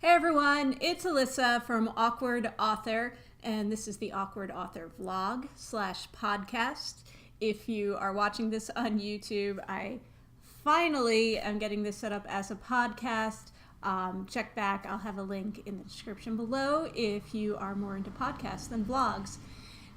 Hey everyone, it's Alyssa from Awkward Author, and this is the Awkward Author vlog / podcast. If you are watching this on YouTube, I finally am getting this set up as a podcast. Check back, I'll have a link in the description below if you are more into podcasts than vlogs.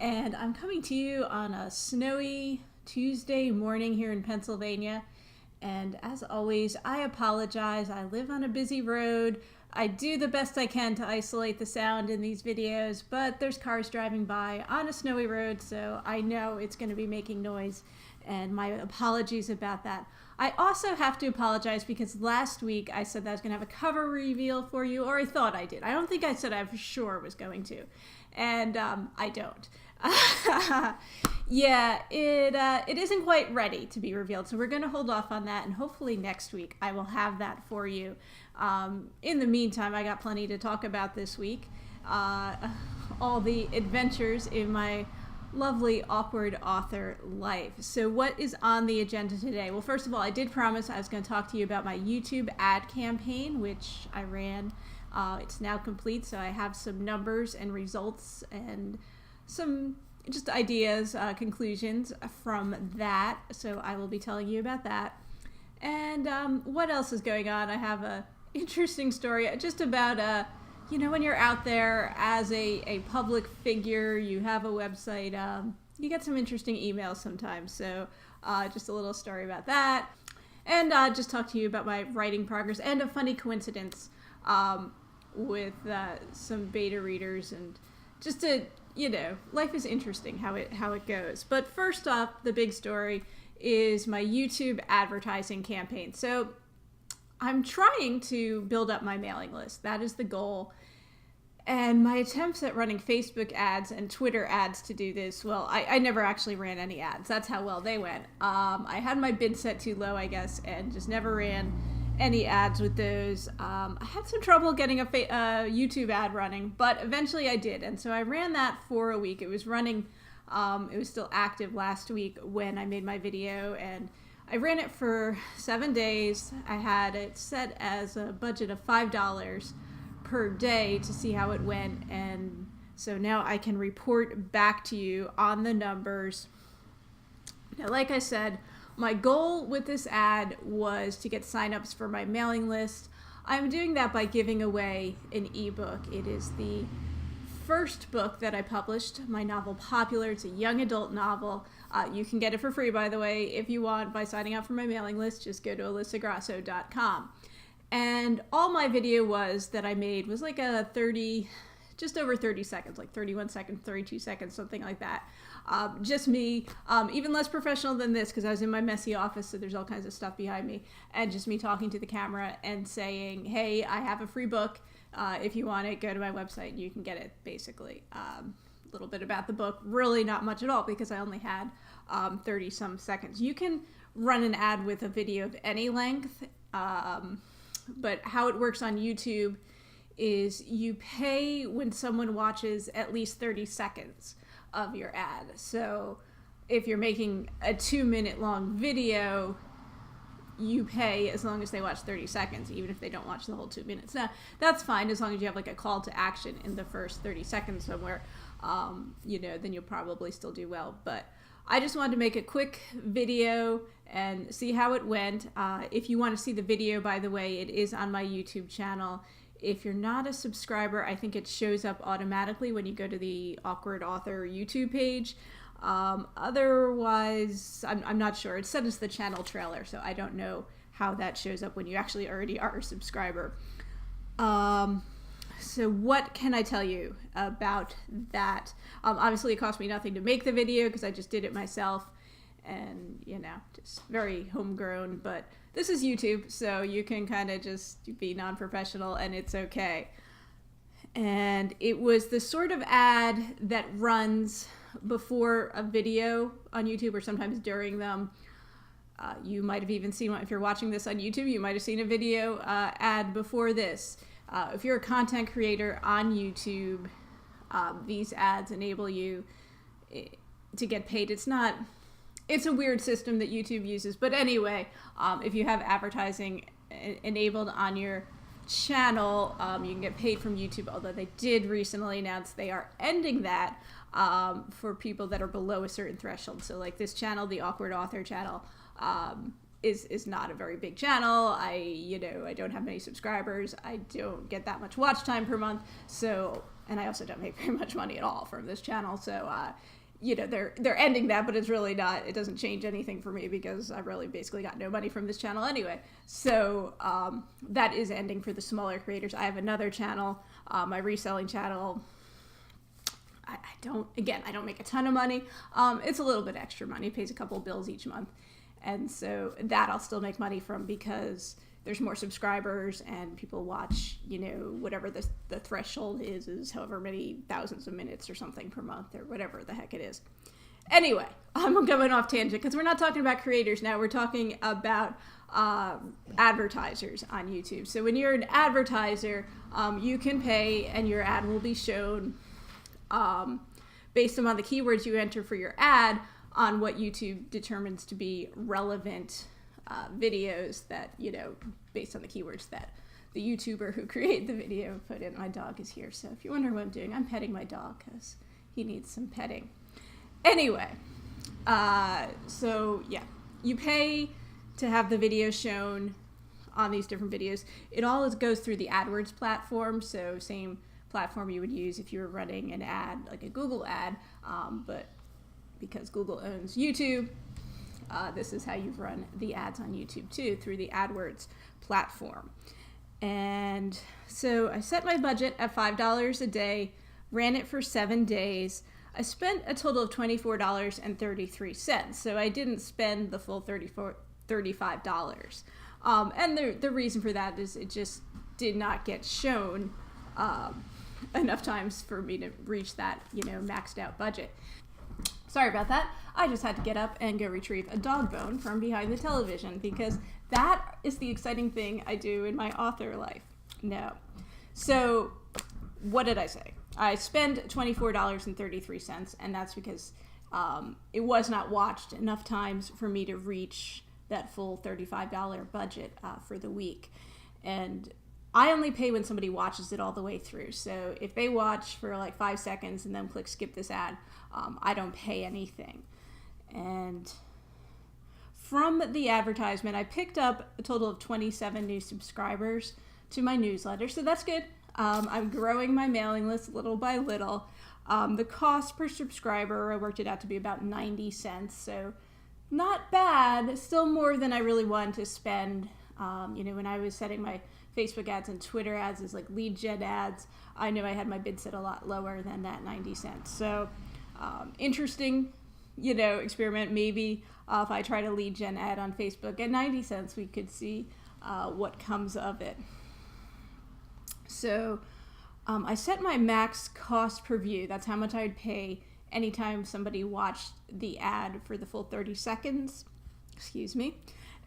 And I'm coming to you on a snowy Tuesday morning here in Pennsylvania. And as always, I apologize. I live on a busy road. I do the best I can to isolate the sound in these videos, but there's cars driving by on a snowy road, so I know it's going to be making noise, and my apologies about that. I also have to apologize because last week I said that I was going to have a cover reveal for you, or I thought I did. I don't think I said I for sure was going to, and I don't. Yeah, it isn't quite ready to be revealed, so we're going to hold off on that, and hopefully next week I will have that for you. In the meantime, I got plenty to talk about this week. All the adventures in my lovely Awkward Author life. So what is on the agenda today? Well, first of all, I did promise I was going to talk to you about my YouTube ad campaign, which I ran. It's now complete, so I have some numbers and results and some just ideas, conclusions from that. So I will be telling you about that. And what else is going on? I have a interesting story just about when you're out there as a public figure, you have a website, you get some interesting emails sometimes. So just a little story about that. And just talk to you about my writing progress and a funny coincidence with some beta readers, and just to, life is interesting how it goes. But first off, the big story is my YouTube advertising campaign. So I'm trying to build up my mailing list. That is the goal. And my attempts at running Facebook ads and Twitter ads to do this, well, I never actually ran any ads. That's how well they went. I had my bid set too low, I guess, and just never ran any ads with those. I had some trouble getting a YouTube ad running, but eventually I did. And so I ran that for a week. It was running, it was still active last week when I made my video, and I ran it for 7 days. I had it set as a budget of $5 per day to see how it went, and so now I can report back to you on the numbers. Now, like I said, my goal with this ad was to get signups for my mailing list. I'm doing that by giving away an ebook. It is the first book that I published, my novel Popular. It's a young adult novel. You can get it for free, by the way, if you want, by signing up for my mailing list. Just go to alyssagrasso.com. And all my video that I made was like just over 30 seconds, like 31 seconds, 32 seconds, something like that. Just me, even less professional than this because I was in my messy office, so there's all kinds of stuff behind me, and just me talking to the camera and saying, hey, I have a free book. If you want it, go to my website and you can get it, basically. A little bit about the book, really not much at all because I only had 30 some seconds. You can run an ad with a video of any length, but how it works on YouTube is you pay when someone watches at least 30 seconds of your ad. So if you're making a 2-minute long video, you pay as long as they watch 30 seconds, even if they don't watch the whole 2 minutes. Now, that's fine as long as you have like a call to action in the first 30 seconds somewhere, then you'll probably still do well. But I just wanted to make a quick video and see how it went. If you want to see the video, by the way, it is on my YouTube channel. If you're not a subscriber, I think it shows up automatically when you go to the Awkward Author YouTube page. Otherwise, I'm not sure. It's set as the channel trailer, so I don't know how that shows up when you actually already are a subscriber. So what can I tell you about that? Obviously, it cost me nothing to make the video because I just did it myself, and just very homegrown. But this is YouTube, so you can kind of just be non-professional, and it's okay. And it was the sort of ad that runs before a video on YouTube, or sometimes during them. You might have even seen one. If you're watching this on YouTube, you might have seen a video ad before this. If you're a content creator on YouTube, these ads enable you to get paid. It's a weird system that YouTube uses, but anyway, if you have advertising enabled on your channel, you can get paid from YouTube, although they did recently announce they are ending that for people that are below a certain threshold. So like this channel, the Awkward Author channel, is not a very big channel. I don't have many subscribers. I don't get that much watch time per month. So, and I also don't make very much money at all from this channel. So, they're ending that, but it's really not, it doesn't change anything for me because I really basically got no money from this channel anyway. So, that is ending for the smaller creators. I have another channel, my reselling channel. I don't make a ton of money. It's a little bit extra money. It pays a couple bills each month. And so that I'll still make money from because there's more subscribers and people watch, whatever the threshold is however many thousands of minutes or something per month or whatever the heck it is. Anyway, I'm going off tangent because we're not talking about creators now. We're talking about advertisers on YouTube. So when you're an advertiser, you can pay and your ad will be shown based on the keywords you enter for your ad on what YouTube determines to be relevant videos that, based on the keywords that the YouTuber who created the video put in. My dog is here, so if you wonder what I'm doing, I'm petting my dog because he needs some petting. Anyway, so yeah, you pay to have the video shown on these different videos. It all goes through the AdWords platform, so same platform you would use if you were running an ad, like a Google ad, but because Google owns YouTube, this is how you run the ads on YouTube too, through the AdWords platform. And so I set my budget at $5 a day, ran it for 7 days. I spent a total of $24.33. So I didn't spend the full $35. And the reason for that is it just did not get shown enough times for me to reach that, maxed out budget. Sorry about that. I just had to get up and go retrieve a dog bone from behind the television because that is the exciting thing I do in my author life. No. So what did I say? I spend $24.33, and that's because it was not watched enough times for me to reach that full $35 budget for the week. And I only pay when somebody watches it all the way through. So if they watch for like 5 seconds and then click skip this ad, I don't pay anything. And from the advertisement, I picked up a total of 27 new subscribers to my newsletter. So that's good. I'm growing my mailing list little by little. The cost per subscriber, I worked it out to be about 90 cents. So not bad. Still more than I really wanted to spend. When I was setting my Facebook ads and Twitter ads as like lead gen ads, I knew I had my bid set a lot lower than that 90 cents. So interesting, experiment. Maybe if I try to lead gen ad on Facebook at 90 cents, we could see what comes of it. So I set my max cost per view. That's how much I would pay anytime somebody watched the ad for the full 30 seconds. Excuse me.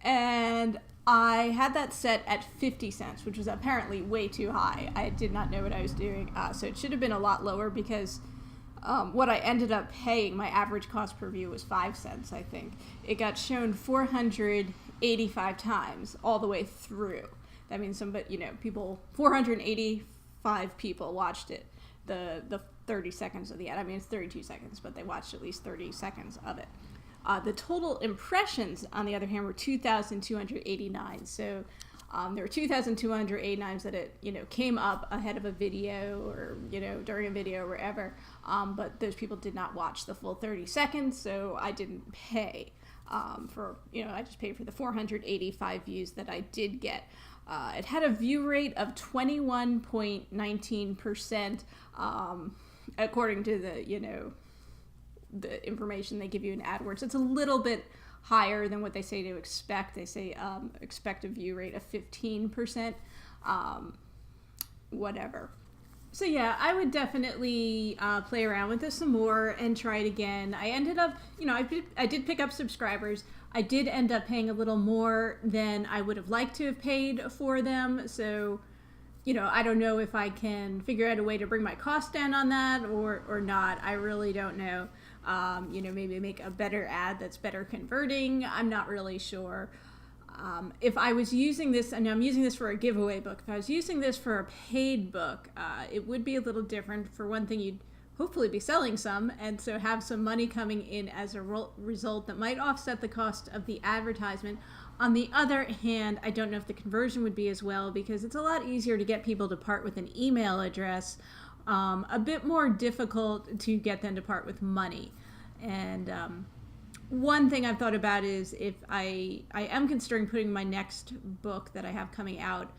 And I had that set at 50 cents, which was apparently way too high. I did not know what I was doing. So it should have been a lot lower because what I ended up paying, my average cost per view was 5 cents, I think. It got shown 485 times all the way through. That means 485 people watched it, the 30 seconds of the ad. I mean, it's 32 seconds, but they watched at least 30 seconds of it. The total impressions, on the other hand, were 2,289. So there were 2,289 that it came up ahead of a video or during a video or wherever. But those people did not watch the full 30 seconds, so I didn't pay for I just paid for the 485 views that I did get. It had a view rate of 21.19%, according to the information they give you in AdWords. It's a little bit higher than what they say to expect. They say expect a view rate of 15%, whatever. So yeah, I would definitely play around with this some more and try it again. I ended up, I did pick up subscribers. I did end up paying a little more than I would have liked to have paid for them. So, I don't know if I can figure out a way to bring my cost down on that or not. I really don't know. Maybe make a better ad that's better converting. I'm not really sure. If I was using this, and I'm using this for a giveaway book, if I was using this for a paid book, it would be a little different. For one thing, you'd hopefully be selling some, and so have some money coming in as a result that might offset the cost of the advertisement. On the other hand, I don't know if the conversion would be as well, because it's a lot easier to get people to part with an email address, a bit more difficult to get them to part with money. And one thing I've thought about is if I am considering putting my next book that I have coming out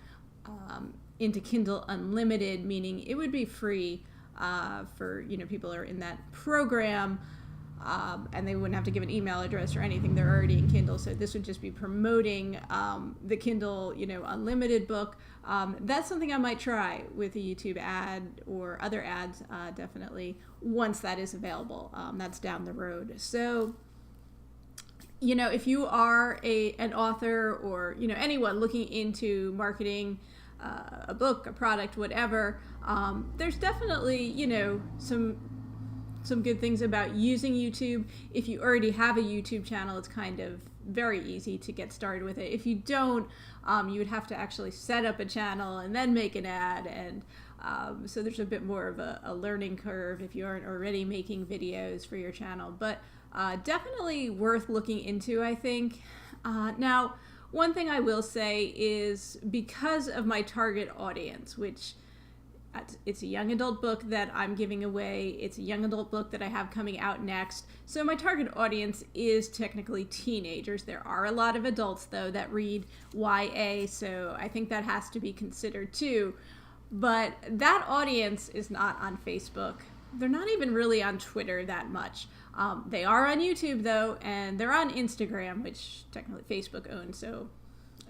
into Kindle Unlimited, meaning it would be free for people who are in that program, and they wouldn't have to give an email address or anything. They're already in Kindle, so this would just be promoting the Kindle Unlimited book. That's something I might try with a YouTube ad or other ads, definitely, once that is available. That's down the road. So if you are an author or anyone looking into marketing a book, a product, whatever, there's definitely some good things about using YouTube. If you already have a YouTube channel, it's kind of very easy to get started with it. If you don't, you would have to actually set up a channel and then make an ad, and so there's a bit more of a learning curve if you aren't already making videos for your channel. But definitely worth looking into, I think. Now, one thing I will say is, because of my target audience, which it's a young adult book that I'm giving away, it's a young adult book that I have coming out next, so my target audience is technically teenagers. There are a lot of adults, though, that read YA, so I think that has to be considered too. But that audience is not on Facebook. They're not even really on Twitter that much. They are on YouTube, though, and they're on Instagram, which technically Facebook owns, so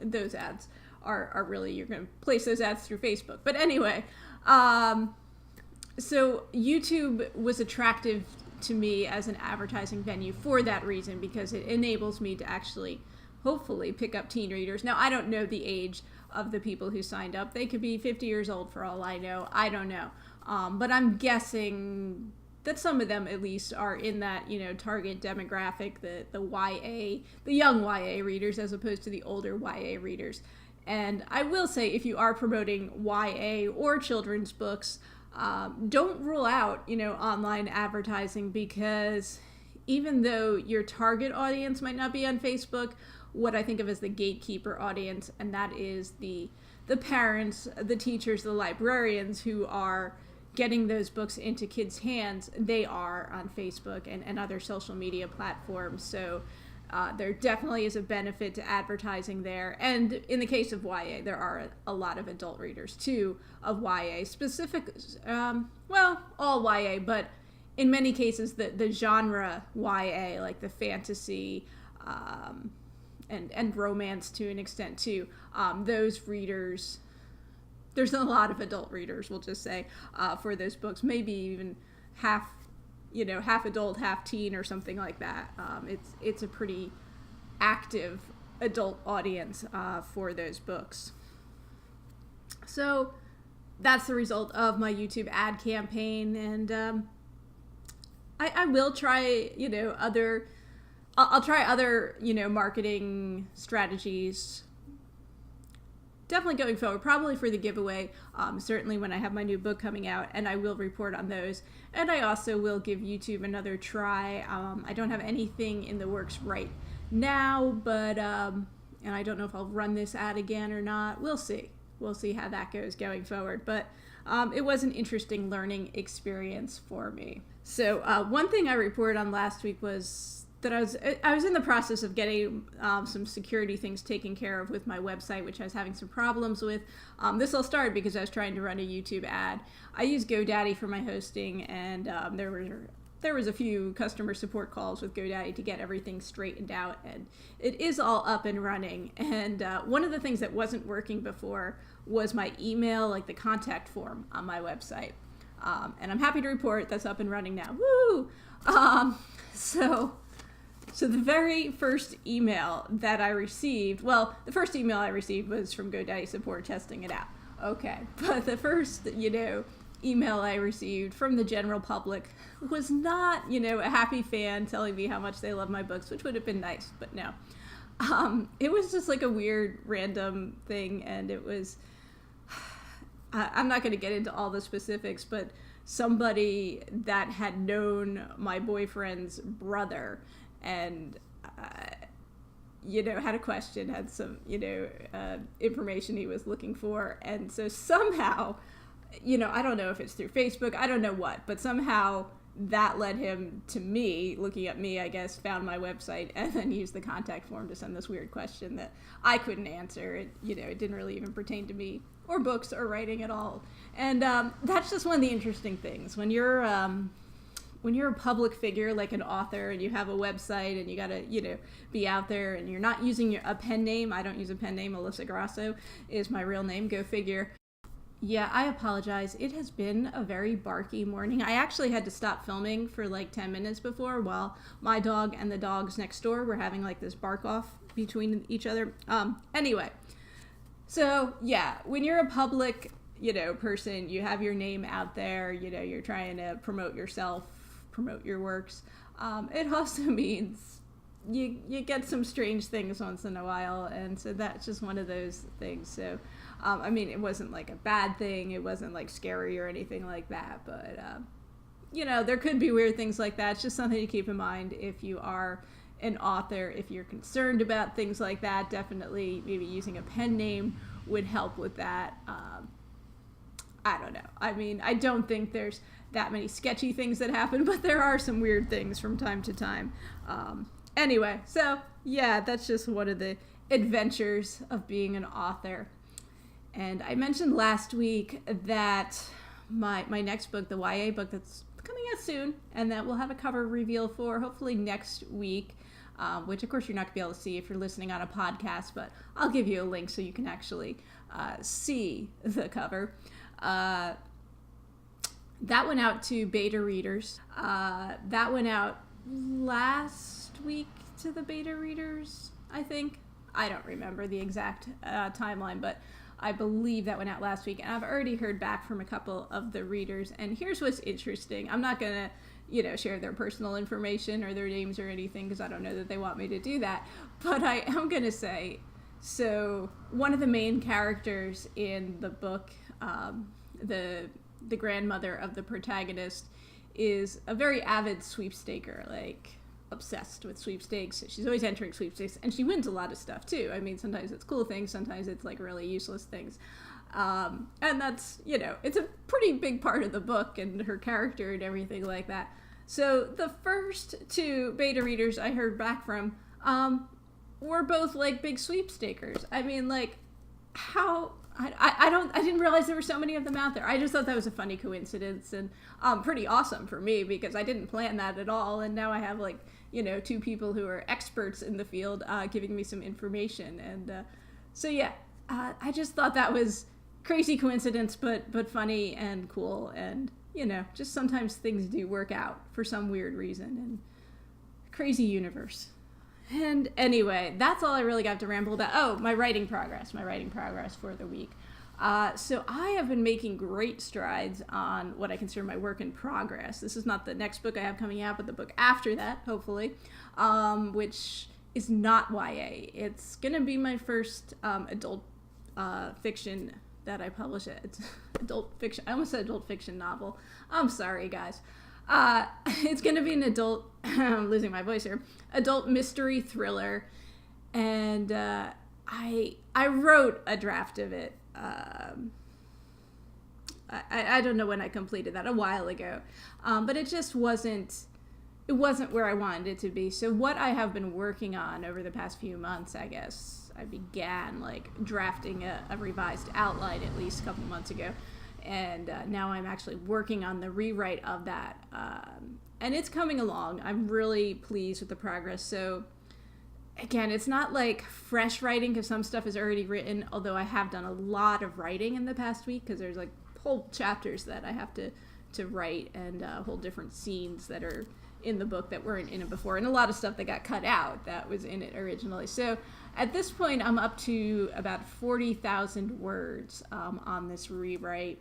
those ads are really, you're going to place those ads through Facebook. But anyway, so YouTube was attractive to me as an advertising venue for that reason, because it enables me to actually, hopefully, pick up teen readers. Now, I don't know the age of the people who signed up. They could be 50 years old for all I know. I don't know. But I'm guessing that some of them at least are in that, target demographic, the YA, the young YA readers, as opposed to the older YA readers. And I will say, if you are promoting YA or children's books, don't rule out, online advertising, because even though your target audience might not be on Facebook, what I think of as the gatekeeper audience, and that is the parents, the teachers, the librarians who are getting those books into kids' hands, they are on Facebook and other social media platforms. So there definitely is a benefit to advertising there. And in the case of YA, there are a lot of adult readers too of YA, specific, all YA, but in many cases the genre YA, like the fantasy and romance to an extent too, those readers, there's a lot of adult readers, we'll just say, for those books, maybe even half adult, half teen, or something like that. It's a pretty active adult audience for those books. So that's the result of my YouTube ad campaign, and I will try, I'll try other, marketing strategies definitely going forward, probably for the giveaway, certainly when I have my new book coming out, and I will report on those. And I also will give YouTube another try. I don't have anything in the works right now, but, and I don't know if I'll run this ad again or not. We'll see. We'll see how that goes going forward. But it was an interesting learning experience for me. So one thing I reported on last week was that I was in the process of getting some security things taken care of with my website, which I was having some problems with. This all started because I was trying to run a YouTube ad. I use GoDaddy for my hosting, and there was a few customer support calls with GoDaddy to get everything straightened out, and it is all up and running. And one of the things that wasn't working before was my email, like the contact form on my website. And I'm happy to report that's up and running now. Woo! So the very first email that I received, the first email I received was from GoDaddy support testing it out. Okay, but the first, email I received from the general public was not, a happy fan telling me how much they love my books, which would have been nice, but no. It was just like a weird random thing, and it was, I'm not going to get into all the specifics, but somebody that had known my boyfriend's brother and had a question, had some information he was looking for, and so somehow, I don't know if it's through Facebook, I don't know what, but somehow that led him to me, looking at me, I guess, found my website, and then used the contact form to send this weird question that I couldn't answer. It didn't really even pertain to me or books or writing at all. And that's just one of the interesting things. When you're a public figure, like an author, and you have a website, and you gotta, be out there, and you're not using a pen name. I don't use a pen name. Melissa Grasso is my real name. Go figure. Yeah, I apologize. It has been a very barky morning. I actually had to stop filming for like 10 minutes before while my dog and the dogs next door were having like this bark off between each other. Anyway, so yeah, when you're a public, person, you have your name out there, you're trying to promote yourself, promote your works. It also means you get some strange things once in a while, and so that's just one of those things. So it wasn't like a bad thing, it wasn't like scary or anything like that, but there could be weird things like that. It's just something to keep in mind if you are an author. If you're concerned about things like that, definitely maybe using a pen name would help with that. I don't know. I don't think there's that many sketchy things that happen, but there are some weird things from time to time. Anyway, so yeah, that's just one of the adventures of being an author. And I mentioned last week that my next book, the YA book that's coming out soon, and that we'll have a cover reveal for hopefully next week, which of course you're not going to be able to see if you're listening on a podcast, but I'll give you a link so you can actually see the cover. That went out to beta readers. That went out last week to the beta readers, I think. I don't remember the exact timeline, but I believe that went out last week, and I've already heard back from a couple of the readers. And here's what's interesting. I'm not going to, share their personal information or their names or anything, because I don't know that they want me to do that. But I am going to say, so one of the main characters in the book, the grandmother of the protagonist, is a very avid sweepstaker, like obsessed with sweepstakes. She's always entering sweepstakes, and she wins a lot of stuff too. Sometimes it's cool things, sometimes it's like really useless things. And that's, it's a pretty big part of the book and her character and everything like that. So the first two beta readers I heard back from were both like big sweepstakers. How I didn't realize there were so many of them out there. I just thought that was a funny coincidence, and pretty awesome for me, because I didn't plan that at all, and now I have two people who are experts in the field giving me some information. And so yeah, I just thought that was crazy coincidence, but funny and cool, and just sometimes things do work out for some weird reason, and crazy universe. And anyway, that's all I really got to ramble about. Oh, my writing progress for the week. So I have been making great strides on what I consider my work in progress. This is not the next book I have coming out, but the book after that, hopefully, which is not YA. It's going to be my first adult fiction that I publish. It's adult fiction. I almost said adult fiction novel. I'm sorry, guys. It's going to be an adult, I'm losing my voice here, adult mystery thriller. And I wrote a draft of it. I don't know when I completed that, a while ago. But it just wasn't where I wanted it to be. So what I have been working on over the past few months, I guess, I began drafting a revised outline at least a couple months ago. And now I'm actually working on the rewrite of that. And it's coming along. I'm really pleased with the progress. So again, it's not like fresh writing, because some stuff is already written, although I have done a lot of writing in the past week, because there's whole chapters that I have to write, and whole different scenes that are in the book that weren't in it before, and a lot of stuff that got cut out that was in it originally. So at this point, I'm up to about 40,000 words on this rewrite.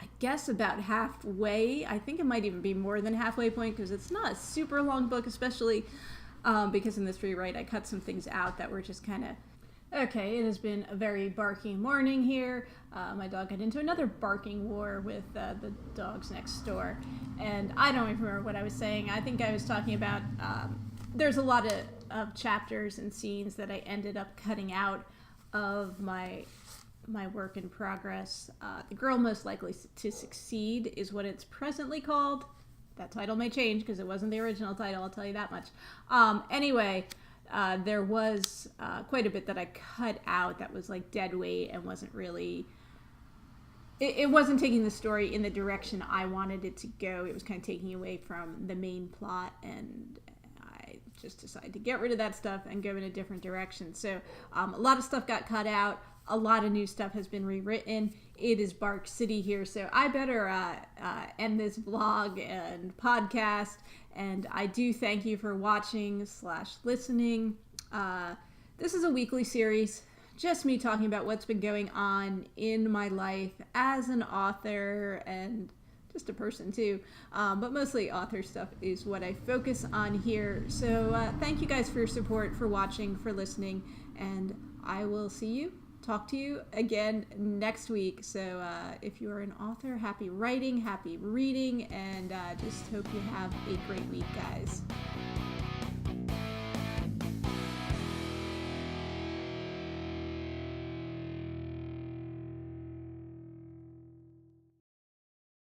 I guess about halfway. I think it might even be more than halfway point, because it's not a super long book, especially because in this rewrite I cut some things out that were just kind of... Okay, it has been a very barking morning here. My dog got into another barking war with the dogs next door. And I don't even remember what I was saying. I think I was talking about... there's a lot of chapters and scenes that I ended up cutting out of my work in progress. The Girl Most Likely to Succeed is what it's presently called. That title may change because it wasn't the original title, I'll tell you that much. Anyway... there was quite a bit that I cut out that was like dead weight and wasn't really... It wasn't taking the story in the direction I wanted it to go. It was kind of taking away from the main plot, and I just decided to get rid of that stuff and go in a different direction. So a lot of stuff got cut out. A lot of new stuff has been rewritten. It is Bark City here, so I better end this vlog and podcast. And I do thank you for watching / listening. This is a weekly series, just me talking about what's been going on in my life as an author and just a person too. But mostly author stuff is what I focus on here. So thank you guys for your support, for watching, for listening, and I will see you. Talk to you again next week. So if you're an author, happy writing, happy reading, and just hope you have a great week, guys.